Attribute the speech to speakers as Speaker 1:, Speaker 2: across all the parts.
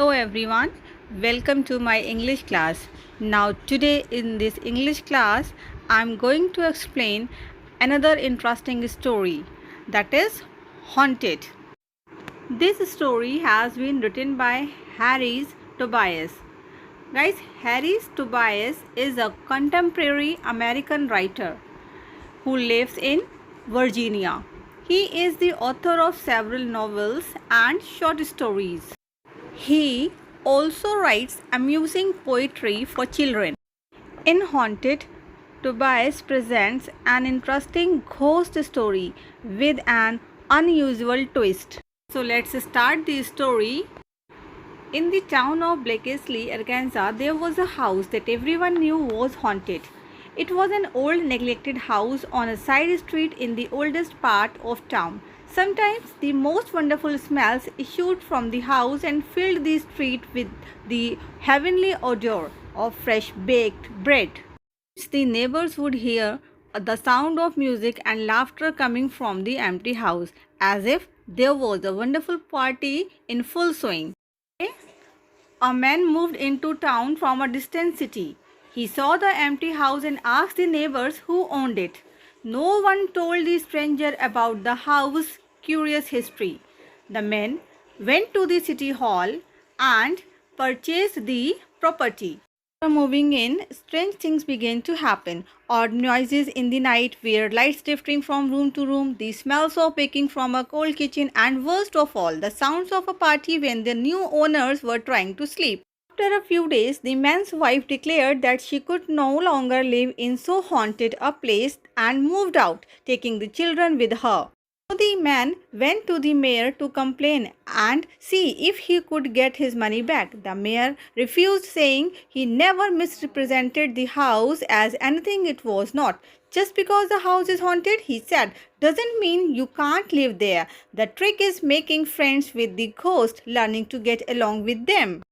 Speaker 1: Hello everyone, welcome to my English class. Now today in this English class I am going to explain another interesting story, that is Haunted. This story has been written by Harris Tobias. Guys, Harris Tobias is a contemporary American writer who lives in Virginia. He is the author of several novels and short stories. He also writes amusing poetry for children. In Haunted, Tobias presents an interesting ghost story with an unusual twist. So let's start the story. In the town of Blakeslee, Arkansas, there was a house that everyone knew was haunted. It was an old neglected house on a side street in the oldest part of town. Sometimes the most wonderful smells issued from the house and filled the street with the heavenly odor of fresh baked bread. The neighbors would hear the sound of music and laughter coming from the empty house, as if there was a wonderful party in full swing. A man moved into town from a distant city. He saw the empty house and asked the neighbors who owned it. No one told the stranger about the house's curious history. The man went to the city hall and purchased the property. After moving in, strange things began to happen. Odd noises in the night, weird lights drifting from room to room, the smells of baking from a cold kitchen, and worst of all, the sounds of a party when the new owners were trying to sleep. After a few days, the man's wife declared that she could no longer live in so haunted a place and moved out, taking the children with her. So the man went to the mayor to complain and see if he could get his money back. The mayor refused, saying he never misrepresented the house as anything it was not. Just because the house is haunted, he said, doesn't mean you can't live there. The trick is making friends with the ghost, learning to get along with them.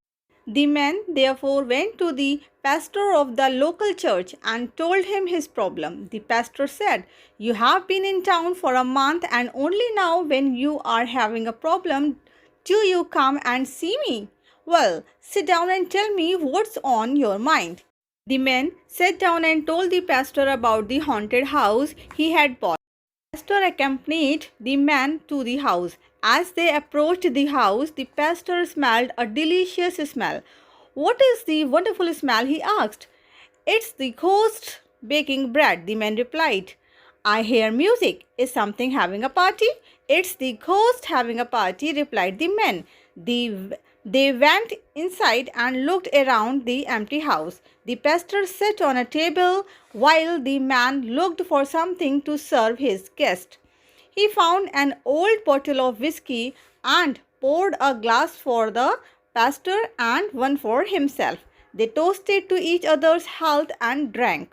Speaker 1: The man therefore went to the pastor of the local church and told him his problem. The pastor said, you have been in town for a month and only now when you are having a problem do you come and see me? Well, sit down and tell me what's on your mind. The man sat down and told the pastor about the haunted house he had bought. The pastor accompanied the man to the house. As they approached the house, the pastor smelled a delicious smell. What is the wonderful smell? He asked. It's the ghost baking bread, the man replied. I hear music. Is something having a party? It's the ghost having a party, replied the man. They went inside and looked around the empty house. The pastor sat on a table while the man looked for something to serve his guest. He found an old bottle of whiskey and poured a glass for the pastor and one for himself. They toasted to each other's health and drank.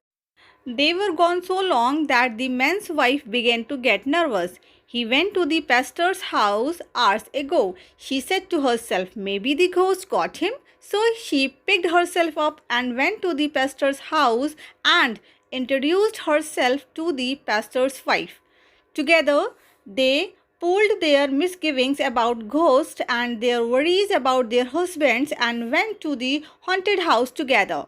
Speaker 1: They were gone so long that the man's wife began to get nervous. He went to the pastor's house hours ago. She said to herself, maybe the ghost got him. So she picked herself up and went to the pastor's house and introduced herself to the pastor's wife. Together, they pooled their misgivings about ghosts and their worries about their husbands and went to the haunted house together.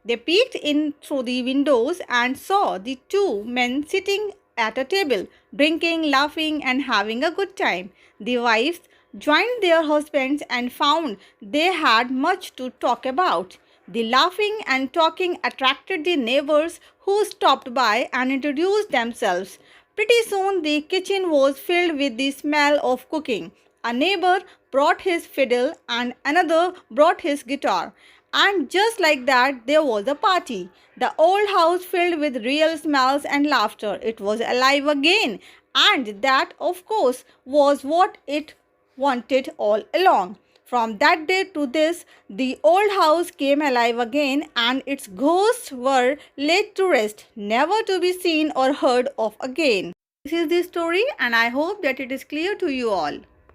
Speaker 1: They peeked in through the windows and saw the two men sitting at a table, drinking, laughing, and having a good time. The wives joined their husbands and found they had much to talk about. The laughing and talking attracted the neighbors who stopped by and introduced themselves. Pretty soon the kitchen was filled with the smell of cooking. A neighbor brought his fiddle and another brought his guitar. And just like that, there was a party. The old house filled with real smells and laughter. It was alive again. And that, of course, was what it wanted all along. From that day to this, the old house came alive again and its ghosts were laid to rest, never to be seen or heard of again. This is the story and I hope that it is clear to you all.